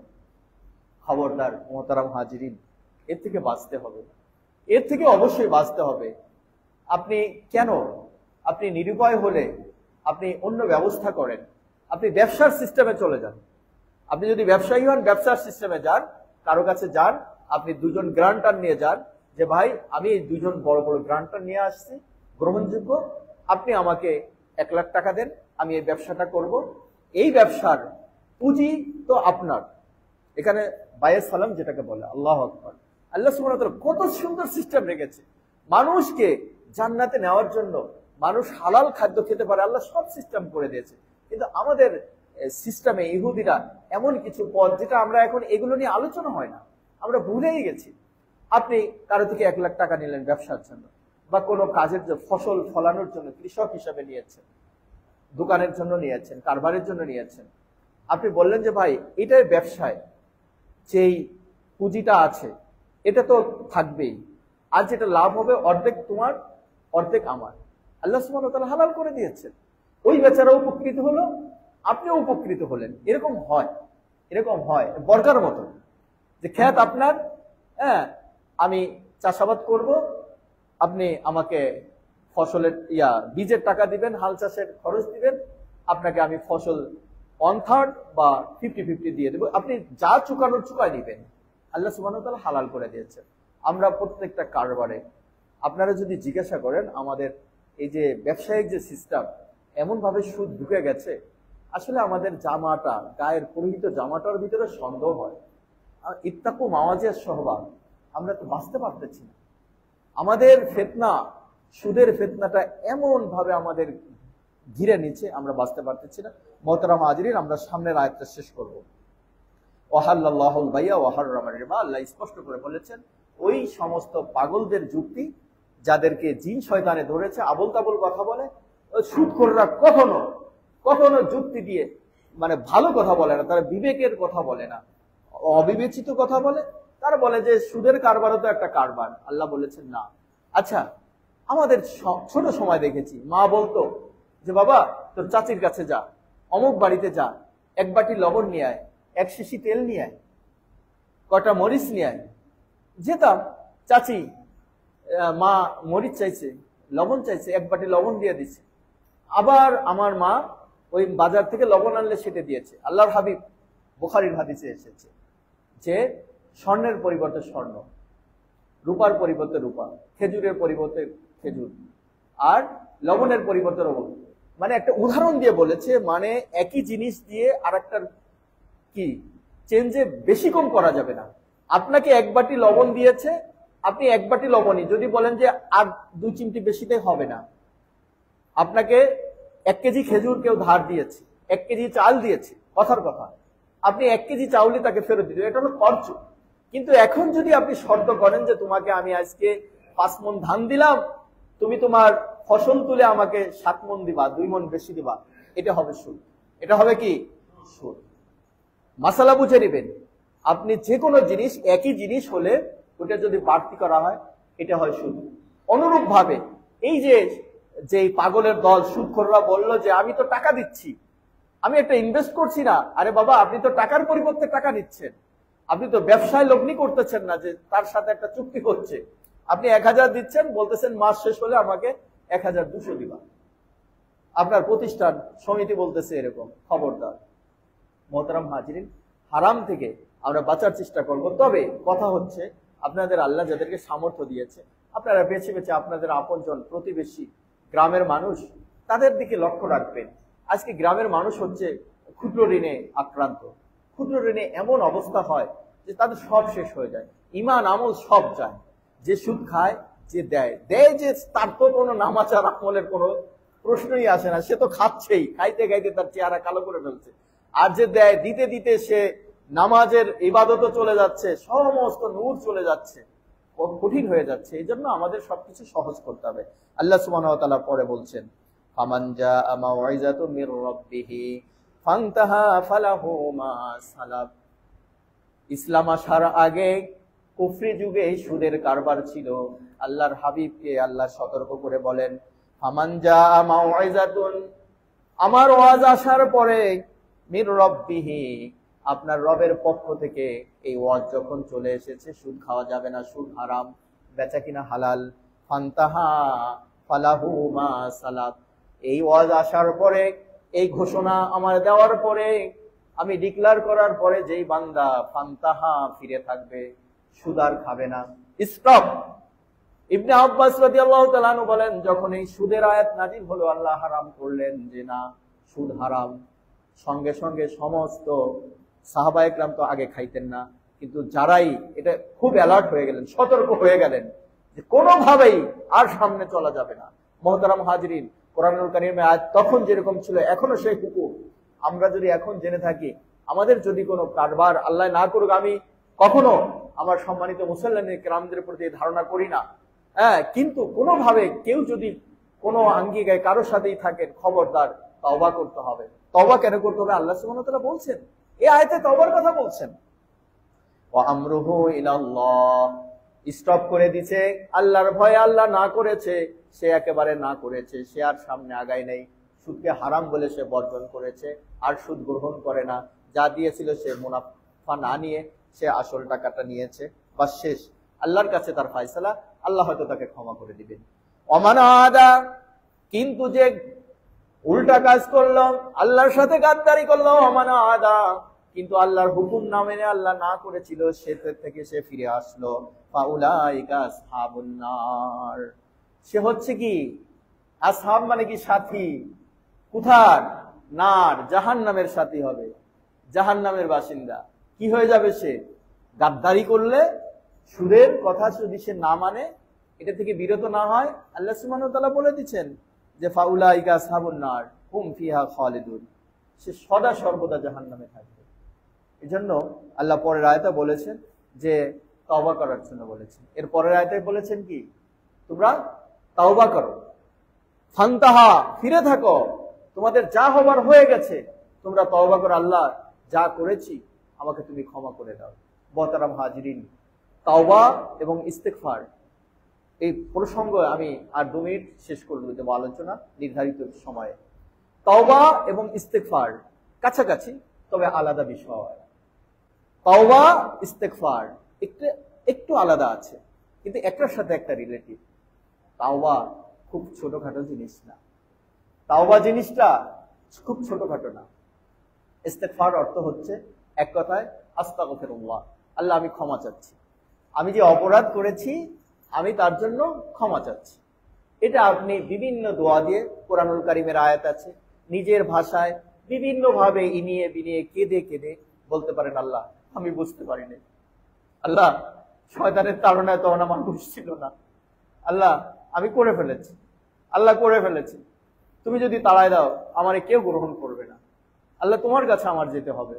খবরদার মোহতারাম হাজিরিন, এর থেকে বাঁচতে হবে, এর থেকে অবশ্যই বাঁচতে হবে। আপনি কেন, আপনি নিরুপায় হলে আপনি অন্য ব্যবস্থা করেন, আপনি ব্যবসার সিস্টেমে চলে যান। আপনি যদি ব্যবসায়ী হন, ব্যবসার সিস্টেমে যান, কারো কাছে যান, আপনি 2জন গ্রান্টার নিয়ে যান, যে ভাই আমি এই 2জন বড় বড় গ্রান্টার নিয়ে আসছি, গ্রহণযোগ্য, আপনি আমাকে 1 লাখ টাকা দেন, আমি এই ব্যবসাটা করব, এই ব্যবসার পুঁজি তো আপনার। এখানে বায়ে সালাম যেটাকে বলে, আল্লাহু আকবার। আল্লাহ সুবহানাহু ওয়া তাআলা কত সুন্দর সিস্টেম রেখেছে মানুষকে জান্নাতে নেওয়ার জন্য, মানুষ হালাল খাদ্য খেতে পারে, আল্লাহ সব সিস্টেম করে দিয়েছে। কিন্তু আমাদের সিস্টেমে ইহুদিরা এমন কিছু পদ, যেটা আমরা এখন এগুলো নিয়ে আলোচনা হয় না, আমরা ভুলেই গেছি। আপনি কারো থেকে 1 লাখ টাকা নিলেন ব্যবসার জন্য, বা কোনো কাজের ফসল ফলানোর জন্য কৃষক হিসাবে নিয়েছেন, দোকানের জন্য নিয়েছেন, কারবারের জন্য নিয়েছেন। আপনি বললেন যে ভাই এটাই ব্যবসায় যেই পুঁজিটা আছে এটা তো থাকবেই, আর যেটা লাভ হবে অর্ধেক তোমার অর্ধেক আমার, আল্লাহ সুবহানাহু ওয়া তাআলা হালাল করে দিয়েছেন। ওই বেচারা উপকৃত হলো, আপনিও উপকৃত হলেন। এরকম হয়, এরকম হয় বর্গার মতো, যে ক্ষেত আপনার, হ্যাঁ আমি চাষাবাদ করব, আপনি আমাকে ফসলের বীজের টাকা দিবেন, হাল চাষের খরচ দিবেন, আপনাকে আমি ফসল 1/3 বা 50-50 দিয়ে দেবো, আপনি যা চুকানোর চুকাই দিবেন। আল্লাহ সুবহানাহু ওয়া তাআলা হালাল করে দিয়েছেন। আমরা প্রত্যেকটা কারবারে আপনারা যদি জিজ্ঞাসা করেন, আমাদের এই যে ব্যবসায়িক যে সিস্টেম, এমন ভাবে সুদ ঢুকে গেছে, আসলে আমাদের জামাটা, গায়ের পরিহিত জামাটার ভিতরে সন্দেহ হয়। ইত্তাকু মাওয়াজিয়াস সহবা, আমরা তো বাঁচতে পারতেছি না। আমাদের ফিতনা, সুদের ফিতনাটা এমন ভাবে আমাদের ঘিরে নিচ্ছে, আমরা বাঁচতে পারতেছি না। মুহতারাম হাজিরিন, আমরা সামনের আয়াতটা শেষ করব। ওয়াহাল্লাল্লাহুল বাইয়া ওয়া হাররামার রিবা, আল্লাহ স্পষ্ট করে বলেছেন ওই সমস্ত পাগলদের যুক্তি, যাদেরকে জিন শয়তানে ধরেছে, আবল তাবল কথা বলে, ওই সুদখোররা কখনো কখনো যুক্তি দিয়ে মানে ভালো কথা বলে না, তারা বিবেকের কথা বলে না, অবিবেচিত কথা বলে। তারা বলে যে সুদের কারবারও তো একটা কারবার, আল্লাহ বলেছেন না। আচ্ছা, আমাদের ছোট সময় দেখেছি মা বলতো যে বাবা তোর চাচির কাছে যা, অমুক বাড়িতে যা, 1 বাটি লবণ নিয়ে আয়, 1 শিশি তেল নিয়ে আয়, কটা মরিচ নিয়ে আয়। যেতাম, চাচি মা মরিচ চাইছে, লবণ চাইছে, 1 বাটি লবণ দিয়ে দিছে। আবার আমার মা ওই বাজার থেকে লবণ আনলে সেটা দিয়েছে। আল্লাহর হাবিব বুখারীর হাদিসে এসেছে যে স্বর্ণের পরিবর্তে স্বর্ণ, রূপার পরিবর্তে রূপা, খেজুরের পরিবর্তে খেজুর, আর লবণের পরিবর্তে লবণ। মানে একটা উদাহরণ দিয়ে বলেছে, মানে একই জিনিস দিয়ে আর একটা কি চেঞ্জে বেশি কম করা যাবে না। আপনাকে 1 বাটি লবণ দিয়েছে, আপনি 1 বাটি লবণই যদি বলেন যে আর 2 চিমটি বেশিতে হবে না। আপনাকে 1 কেজি খেজুর কেউ ধার দিয়েছে, 1 কেজি চাল দিয়েছে, কথার কথা, আপনি 1 কেজি চাউলই তাকে ফেরত দিতে, এটা হলো খরচ। কিন্তু এখন যদি আপনি শর্ত করেন যে তোমাকে আমি আজকে 5 মণ ধান দিলাম, তুমি তোমার ফসল তুলে আমাকে 7 মণ দিবা, 2 মণ বেশি দিবা, এটা হবে সুদ। এটা হবে কি? সুদ। মাসালা বুঝে নেবেন, আপনি যে কোনো জিনিস, একই জিনিস হলে ওটা যদি বাড়তি করা হয় এটা হয় সুদ। অনুরূপ ভাবে এই যে পাগলের দল সুদখোররা বলল যে আমি তো টাকা দিচ্ছি, আমি একটা ইনভেস্ট করছি না। আরে বাবা, আপনি তো টাকার পরিবর্তে টাকা নিচ্ছেন, আপনি তো ব্যবসায় লগ্নি করতেছেন না যে তার সাথে একটা চুক্তি হচ্ছে। আপনি 1000 দিচ্ছেন, বলতেছেন মাস শেষ হলে আমাকে 1200 দিবা। আপনার প্রতিষ্ঠান সমিতি বলতেছে এরকম। খবরদার মোহতারাম হাজিরিন, হারাম থেকে আমরা বাঁচার চেষ্টা করব। তবে কথা হচ্ছে, আপনাদের আল্লাহ যাদেরকে সামর্থ্য দিয়েছে, আপনারা বেছে বেছে আপনাদের আপনজন, প্রতিবেশী, গ্রামের মানুষ, তাদের দিকে লক্ষ্য রাখবেন। আজকে গ্রামের মানুষ হচ্ছে ক্ষুদ্র ঋণে আক্রান্ত। ক্ষুদ্র ঋণে এমন অবস্থা হয় যে তাদের সব শেষ হয়ে যায়, ইমান আমল সব যায়। যে সুদ খায়, যে দেয় যে তার তো কোনো নামাজ আর আমলের কোনো প্রশ্নই আসে না, সে তো খাচ্ছেই, খাইতে খাইতে তার চেহারা কালো করে ফেলছে। আর যে দেয়, দিতে দিতে সে নামাজের ইবাদতও চলে যাচ্ছে, সমস্ত নূর চলে যাচ্ছে, কঠিন হয়ে যাচ্ছে। এই জন্য আমাদের সবকিছু সহজ করতে হবে। আল্লাহ সুবহানাহু ওয়া তাআলা পরে বলছেন, ফামান জাআ মাউইযাতুম মির রাব্বিহি ফান্তাহা ফালাহু মা সালাফ। ইসলাম আসার আগে কুফরি যুগে সুদের কারবার ছিল। আল্লাহর হাবিবকে আল্লাহ সতর্ক করে বলেন, ফামান জাআ মাউইযাতুন, আমার ওয়াজ আসার পরে, মির রাব্বিহি, আপনার রবের পক্ষ থেকে এই ওয়াজ যখন চলে এসেছে, সুদ খাওয়া যাবে না, সুদ হারাম, বেচা কিনা হালাল, ফান্তাহা ফালাহু মা সালাফ। এই ওয়াজ আসার পরে, এই ঘোষণা আমার দেওয়ার পরে, আমি ডিক্লার করার পরে যেই বান্দা ফান্তাহা ফিরে থাকবে, সুদ আর খাবে না, স্টপ। ইবনে আব্বাস রাদিয়াল্লাহু তাআলা আনহু বলেন, যখন এই সুদের আয়াত নাযিল হলো, আল্লাহ হারাম করলেন যে না, সুদ হারাম, সঙ্গে সঙ্গে সমস্ত সাহাবায়ে কেরাম তো আগে খাইতেন না, কিন্তু যারাই এটা খুব অ্যালার্ট হয়ে গেলেন, সতর্ক হয়ে গেলেন যে কোনোভাবেই আর সামনে চলা যাবে না। মুহতারাম হাজিরিন, কোরআনুল কারীমে আয়াত তখন যেরকম ছিল, এখনো সেই হুকুম আমরা যদি এখন জেনে থাকি, আমাদের যদি কোনো কারবার, আল্লাহ না করুক, আমি কখনো আমার সম্মানিত মুসল্লিন কেরামদের প্রতি ধারণা করি না, হ্যাঁ, কিন্তু কোনোভাবে কেউ যদি কোনো আঙ্গিকায় কারোর সাথেই থাকেন, খবরদার তওবা করতে হবে। তওবা কেন করতে হবে? আল্লাহ সুবহানাহু ওয়া তাআলা বলছেন, এই আয়াতে তওবার কথা বলছেন। ওয়া আমরুহু ইলাল্লাহ, স্টপ করে দিছে। আল্লাহর ভয়ে আল্লাহ না করেছে, সে একেবারে না করেছে, সে আর সামনে আগায় নেই। সুদকে হারাম বলে সে বর্জন করেছে, আর সুদ গ্রহণ করে না। যা দিয়েছিল সে মুনাফা না নিয়ে সে আসল টাকাটা নিয়েছে, বাস শেষ। আল্লাহর কাছে তার ফয়সালা, আল্লাহ হয়তো তাকে ক্ষমা করে দিবেন। অমান আদা, কিন্তু যে উল্টা কাজ করলো, আল্লাহর সাথে গাদ্দারি করলো, অমান আদা, কিন্তু আল্লাহর হুকুম না মেনে আল্লাহ না করেছিল, সে থেকে সে ফিরে আসলো, ফাউলাইকা আসহাবুন নার, সে হচ্ছে কি আসহাব মানে কি সাথী, কোথার? নার, জাহান্নামের সাথী হবে, জাহান্নামের বাসিন্দা। কি হয়ে যাবে সে? গাদ্দারি করলে, সুদের কথা যদি সে না মানে, এটা থেকে বিরত না হয়, আল্লাহ সুবহানাহু ওয়া তাআলা বলে দিচ্ছেন যে ফাউলাইকা আসহাবুন নার হুম ফিহা খালিদুন, সে সদা সর্বদা জাহান্নামে থাকবে। এজন্য আল্লাহ পরের আয়াতে বলেছেন যে তওবা করার জন্য বলেছেন। এর পরের আয়াতে বলেছেন কি? তোমরা তওবা করো, ফান্তাহা, ফিরে থাকো, তোমাদের যা হবার হয়ে গেছে, তোমরা তওবা করো, আল্লাহ যা করেছি আমাকে তুমি ক্ষমা করে দাও। মুহতারাম হাজিরিন, তওবা এবং ইস্তেগফার, এই প্রসঙ্গ আমি আর 2 মিনিট শেষ করে দেব আলোচনা নির্ধারিত সময়ে। তওবা এবং ইস্তেগফার কাছাকাছি, তবে আলাদা বিষয়। তওবা ইস্তেগফার একটু আলাদা আছে, কিন্তু একটার সাথে একটা রিলেটিভ। তাওবা খুব ছোটখাটো জিনিস না, তাওবা জিনিসটা খুব ছোটখাটো না। ইস্তেগফার অর্থ হচ্ছে এক কথায় আস্তাগফিরুল্লাহ, আল্লাহ আমি ক্ষমা চাচ্ছি, আমি যে অপরাধ করেছি আমি তার জন্য ক্ষমা চাচ্ছি। এটা আপনি বিভিন্ন দোয়া দিয়ে, কোরআনুল কারীমের আয়াত আছে, নিজের ভাষায় বিভিন্ন ভাবে ইনিয়ে বিনিয়ে কেঁদে কেঁদে বলতে পারেন, আল্লাহ আমি বুঝতে পারিনি, আল্লাহ শয়তানের তাড়নায় তখন আমার হুঁশ ছিল না, আল্লাহ আমি করে ফেলেছি, আল্লাহ করে ফেলেছি, তুমি যদি তাড়ায় দাও আমারে কেউ গ্রহণ করবে না, আল্লাহ তোমার কাছে আমার যেতে হবে,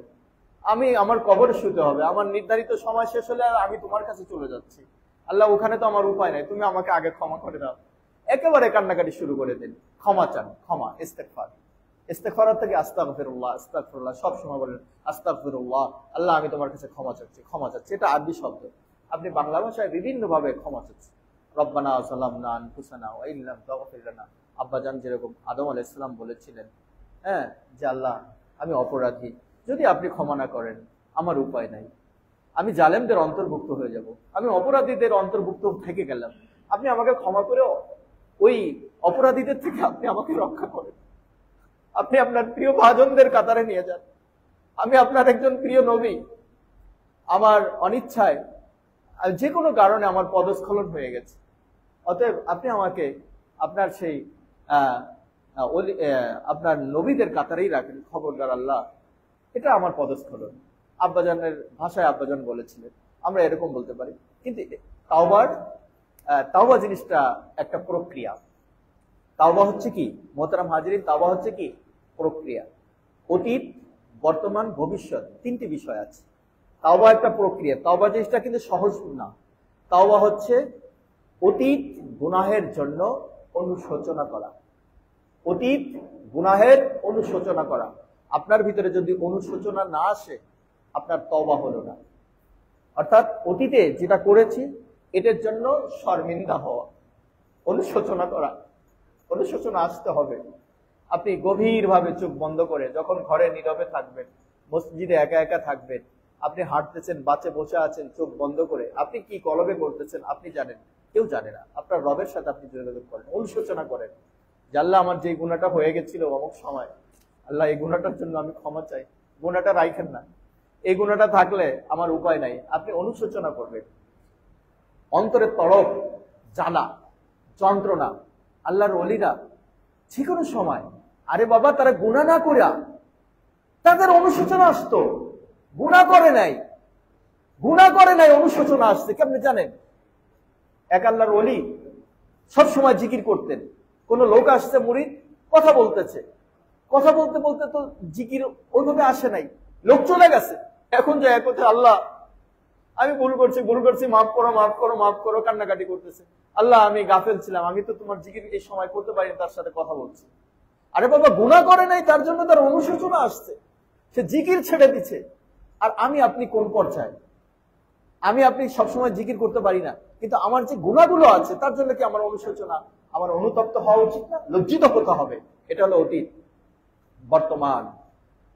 আমি আমার কবরে শুতে হবে, আমার নির্ধারিত সময় শেষ হলে আমি তোমার কাছে চলে যাচ্ছি, আল্লাহ ওখানে তো আমার উপায় নাই, তুমি আমাকে আগে ক্ষমা করে দাও। একেবারে কান্নাকাটি শুরু করে দিন, ক্ষমা চান, ক্ষমা, ইস্তেগফার। ইস্তেগফার থেকে আস্তাগফিরুল্লাহ, আস্তাগফিরুল্লাহ, সব সময় বলেন আস্তাগফিরুল্লাহ, আল্লাহ আমি তোমার কাছে ক্ষমা চাচ্ছি, ক্ষমা চাচ্ছি। এটা আরবি শব্দ, আপনি বাংলা ভাষায় বিভিন্ন ভাবে ক্ষমা চাচ্ছেন। রব্বানা যালামনা আনফুসানা ওয়া ইল্লাম তাগফির লানা, আব্বাজান যেরকম আদম আলাইহিস সালাম বলেছিলেন, হ্যাঁ, যে আল্লাহ আমি অপরাধী, যদি আপনি ক্ষমা না করেন আমার উপায় নাই, আমি জালেমদের অন্তর্ভুক্ত হয়ে যাব, আমি অপরাধীদের অন্তর্ভুক্ত থেকে গেলাম, আপনি আমাকে ক্ষমা করে ওই অপরাধীদের থেকে আপনি আমাকে রক্ষা করেন, আপনি আপনার প্রিয় ভাজনদের কাতারে নিয়ে যান, আমি আপনার একজন প্রিয় নবী, আমার অনিচ্ছায় যে কোনো কারণে আমার পদস্খলন হয়ে গেছে, অতএব আপনি আমাকে আপনার সেই আপনার নবীদের কাতারেই রাখেন, খবরদার আল্লাহ এটা আমার পদস্খলন। আব্বাজানের ভাষায় আব্বাজান বলেছিলেন, আমরা এরকম বলতে পারি। কিন্তু তাওবা জিনিসটা একটা প্রক্রিয়া। তাওবা হচ্ছে কি মোহতারাম হাজিরিন, তাওবা হচ্ছে কি প্রক্রিয়া। অতীত, বর্তমান, ভবিষ্যৎ, তিনটি বিষয় আছে। তাওবা একটা প্রক্রিয়া। তাওবা জিনিসটা কিন্তু সহজ না। তাওবা হচ্ছে অতীত গুনাহের জন্য অনুশোচনা করা। অতীত গুনাহের অনুশোচনা করা। আপনার ভিতরে যদি অনুশোচনা না আসে, আপনার তওবা হলো না। অর্থাৎ অতীতে যেটা করেছি এটার জন্য শর্মিন্দা হওয়া, অনুশোচনা করা, অনুশোচনা আসতে হবে। আপনি গভীরভাবে চোখ বন্ধ করে যখন ঘরে নীরবে থাকবেন, মসজিদে একা একা থাকবেন, আপনি হাঁটতেছেন, বাসে বসে আছেন, চোখ বন্ধ করে আপনি কি কলবে করতেছেন আপনি জানেন, কেউ জানে না। আপনার রবের সাথে আপনি যোগাযোগ করেন, অনুশোচনা করেন যে আল্লাহ আমার যে গুনাহটা হয়ে গেছিল অমুক সময়, আল্লাহ এই গুনাহটার জন্য আমি ক্ষমা চাই। গুনাহটা রাখেন না, এই গুনাহটা থাকলে আমার উপায় নাই, আপনি অনুশোচনা করবেন। অন্তরের তড়প, জ্বালা, যন্ত্রণা। আল্লাহর ওলিরা যে কোনো সময়, আরে বাবা তারা গুনাহ না করিয়া তাদের অনুশোচনা আসতো, গুনাহ করে নাই, গুনাহ করে নাই, অনুশোচনা আসছে। কেমনে জানেন? এক আল্লাহর ওলি সব সময় জিকির করতেন। কোন লোক আসছে, মুরিদ কথা বলতেছে, কথা বলতে বলতে তো জিকির ওইভাবে আসে নাই, লোক চলে গেছে। এখন যে এক কথা আল্লাহ আমি ভুল করছি, ভুল করছি, মাফ করো, মাফ করো, মাফ করো, কান্নাকাটি করতেছে। আল্লাহ আমি গাফেল ছিলাম, আমি তো তোমার জিকির এই সময় করতে পারিনি, তার সাথে কথা বলছি। আরে বাবা গুনাহ করে নাই, তার জন্য তার অনুশোচনা আসছে, সে জিকির ছেড়ে দিচ্ছে। আর আমি আপনি কোন পর্যায়ে? আমি আপনি সবসময় জিকির করতে পারি না, কিন্তু আমার যে গুনাহগুলো আছে তার জন্য কি আমার অনুশোচনা, আমার অনুতপ্ত হওয়া উচিত না? লজ্জিত হতে হবে। এটা হলো অতীত। বর্তমান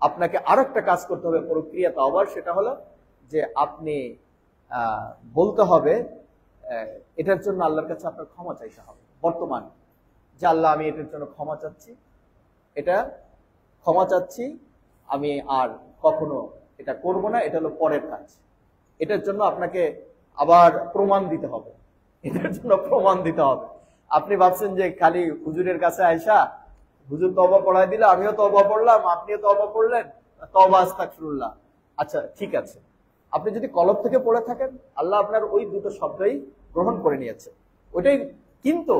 আপনাকে আরেকটা কাজ করতে হবে, প্রক্রিয়া তাওবার, সেটা হলো যে আপনি বলতে হবে, এটার জন্য আল্লাহর কাছে আপনার ক্ষমা চাইতে হবে। বর্তমান যে আল্লাহ আমি এটার জন্য ক্ষমা চাচ্ছি, এটা ক্ষমা চাচ্ছি, আমি আর কখনো এটা করব না, এটা হলো পরের কাজ। এটার জন্য আপনাকে আবার প্রমাণ দিতে হবে, এটার জন্য প্রমাণ দিতে হবে। আপনি ভাবছেন যে খালি হুজুরের কাছে আয়সা হুজুর তওবা পড়ায় দিলে, আমিও তওবা পড়লাম, আপনিও তওবা পড়লেন, তওবা আস্তাগফিরুল্লাহ, আচ্ছা ঠিক আছে। আপনি যদি কলব থেকে পড়ে থাকেন, আল্লাহ আপনার ওই দুটো শব্দই গ্রহণ করে নিয়েছে, ওইটাই। কিন্তু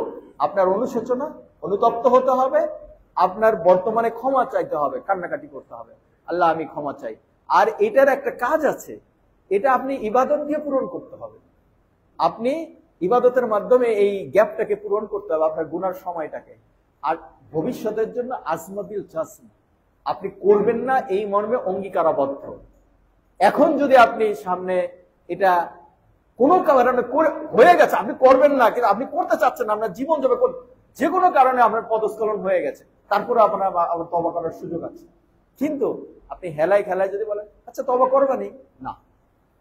আপনার অনুশোচনা, অনুতপ্ত হতে হবে, আপনার বর্তমানে ক্ষমা চাইতে হবে, কান্নাকাটি করতে হবে, আল্লাহ আমি ক্ষমা চাই। আর এটার একটা কাজ আছে, এটা আপনি ইবাদত দিয়ে পূরণ করতে হবে। আপনি ইবাদতের মাধ্যমে এই গ্যাপটাকে পূরণ করতে হবে, আপনার গুনার সময়টাকে। আর ভবিষ্যতের জন্য আজমাবিল জাসম, আপনি করবেন না এই মর্মে অঙ্গীকারাবদ্ধ। এখন যদি আপনি সামনে এটা কোনো কারণে হয়ে গেছে, আপনি করবেন না, কিন্তু আপনি করতে চাচ্ছেন, আপনার জীবন যাবে, যে কোনো কারণে আপনার পদস্খলন হয়ে গেছে, তারপরে আপনার আবার তওবা করার সুযোগ আছে। কিন্তু আপনি হেলায় খেলায় যদি বলেন আচ্ছা তওবা করবেনই না,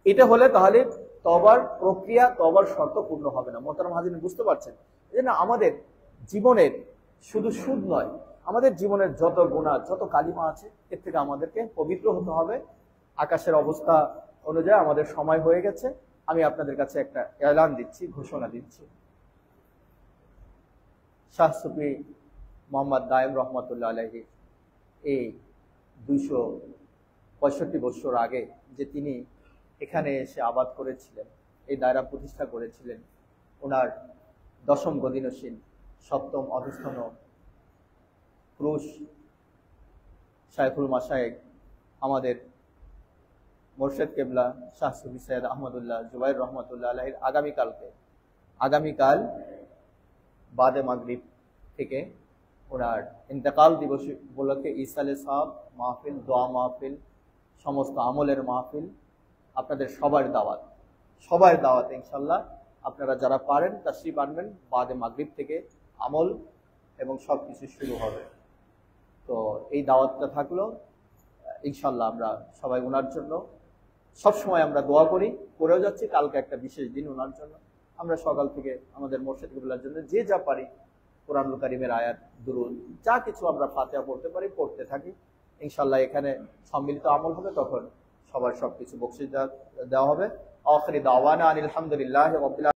এটা হলে তাহলে তওবার প্রক্রিয়া, তওবার শর্ত পূর্ণ হবে না। মোহতারাম হাজিরিন, বুঝতে পারছেন? এই না, আমাদের জীবনের শুধু সুদ নয়, আমাদের জীবনের যত গুনাহ, যত কালিমা আছে, এর থেকে আমাদেরকে পবিত্র হতে হবে। আকাশের অবস্থা অনুযায়ী আমাদের সময় হয়ে গেছে। আমি আপনাদের কাছে একটা এলান দিচ্ছি, ঘোষণা দিচ্ছি। শাহ সুফি মোহাম্মদ দায়েম রহমতুল্লাহ আলাইহি এই 265 বছর আগে যে তিনি এখানে এসে আবাদ করেছিলেন, এই দায়রা প্রতিষ্ঠা করেছিলেন, ওনার 10ম গদিনশীন 7ম অধস্থন পুরুষ শাইখুল মাশায়েখ আমাদের মোর্শেদ কেবলা শাহ সুফি সৈয়দ আহমদুল্লাহ জুবাইর রহমতুল্লাহ আলাইহির আগামীকাল বাদে মাগরিব থেকে ওনার ইন্তেকাল দিবস উপলক্ষে ইসালে সাহাব মাহফিল, দোয়া মাহফিল, সমস্ত আমলের মাহফিল, আপনাদের সবার দাওয়াত ইনশাল্লাহ। আপনারা যারা পারেন তাশরিফ আনবেন। বাদে মাগরিব থেকে আমল এবং সবকিছু শুরু হবে। তো এই দাওয়াতটা থাকলো ইনশাল্লাহ। আমরা সবাই ওনার জন্য সবসময় আমরা দোয়া করেও যাচ্ছি। কালকে একটা বিশেষ দিন ওনার জন্য। আমরা সকাল থেকে আমাদের মোর্শেদ কিবলার জন্য যে যা পারি, কোরআনুল কারীমের আয়াত, দুরূদ, যা কিছু আমরা ফাতিহা পড়তে পারি পড়তে থাকি ইনশাল্লাহ। এখানে সম্মিলিত আমল হবে, তখন সবার সবকিছু বকশিশ দেওয়া হবে। আখিরি দাওয়ানা আলহামদুলিল্লাহি রাব্বিল